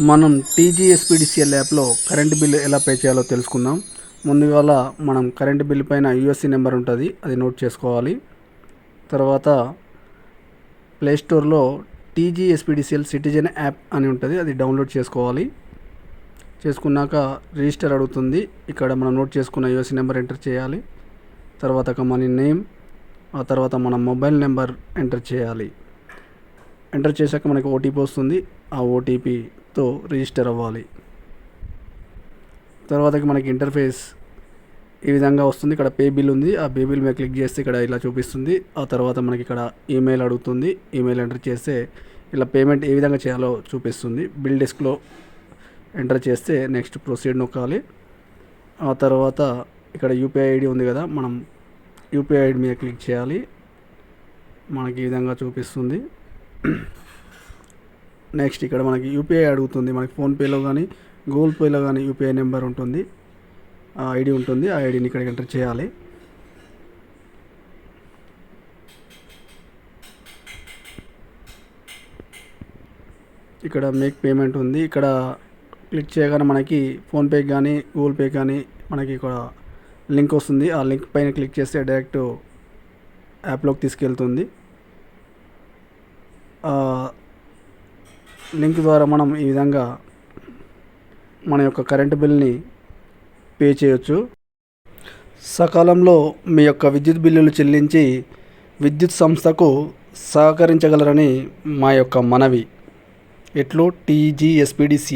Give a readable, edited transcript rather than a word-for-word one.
మనం టీజీఎస్పీడీసీఎల్ యాప్లో current bill ఎలా పే చేయాలో తెలుసుకుందాం. ముందుగా మనం కరెంట్ బిల్లు పైన యూఎస్సీ నెంబర్ ఉంటుంది, అది నోట్ చేసుకోవాలి. తర్వాత ప్లే స్టోర్లో టీజీఎస్పీడీసీఎల్ సిటిజన్ యాప్ అని ఉంటుంది, అది డౌన్లోడ్ చేసుకోవాలి. చేసుకున్నాక రిజిస్టర్ అడుగుతుంది. ఇక్కడ మనం నోట్ చేసుకున్న యూఎస్సీ నెంబర్ ఎంటర్ చేయాలి. తర్వాత మన నేమ్, ఆ తర్వాత మన మొబైల్ నెంబర్ ఎంటర్ చేయాలి. ఎంటర్ చేశాక మనకి ఓటీపీ వస్తుంది. ఆ ఓటీపీతో రిజిస్టర్ అవ్వాలి. తర్వాత మనకి ఇంటర్ఫేస్ ఈ విధంగా వస్తుంది. ఇక్కడ పే బిల్ ఉంది, ఆ పే బిల్ మీద క్లిక్ చేస్తే ఇక్కడ ఇలా చూపిస్తుంది. ఆ తర్వాత మనకి ఇక్కడ ఈమెయిల్ అడుగుతుంది. ఈమెయిల్ ఎంటర్ చేస్తే ఇలా పేమెంట్ ఏ విధంగా చేయాలో చూపిస్తుంది. బిల్ డెస్క్లో ఎంటర్ చేస్తే నెక్స్ట్ ప్రొసీడ్ నొక్కాలి. ఆ తర్వాత ఇక్కడ యూపీఐ ఐడి ఉంది కదా, మనం యూపీఐ ఐడి మీద క్లిక్ చేయాలి. మనకి ఈ విధంగా చూపిస్తుంది. నెక్స్ట్ ఇక్కడ మనకి యూపీఐ అడుగుతుంది. మనకి ఫోన్పేలో కానీ గూగుల్ పేలో కానీ యూపీఐ నెంబర్ ఉంటుంది, ఆ ఐడి ఉంటుంది. ఆ ఐడిని ఇక్కడ ఎంటర్ చేయాలి. ఇక్కడ మేక్ పేమెంట్ ఉంది. ఇక్కడ క్లిక్ చేయగానే మనకి ఫోన్పే కానీ గూగుల్ పే కానీ మనకి ఇక్కడ లింక్ వస్తుంది. ఆ లింక్ పైన క్లిక్ చేస్తే డైరెక్ట్ యాప్లోకి తీసుకెళ్తుంది. లింక్ ద్వారా మనం ఈ విధంగా మన యొక్క కరెంటు బిల్ని పే చేయొచ్చు. సకాలంలో మీ యొక్క విద్యుత్ బిల్లులు చెల్లించి విద్యుత్ సంస్థకు సహకరించగలరని మా యొక్క మనవి. ఎట్లు టీజీఎస్పీడీసీఎల్.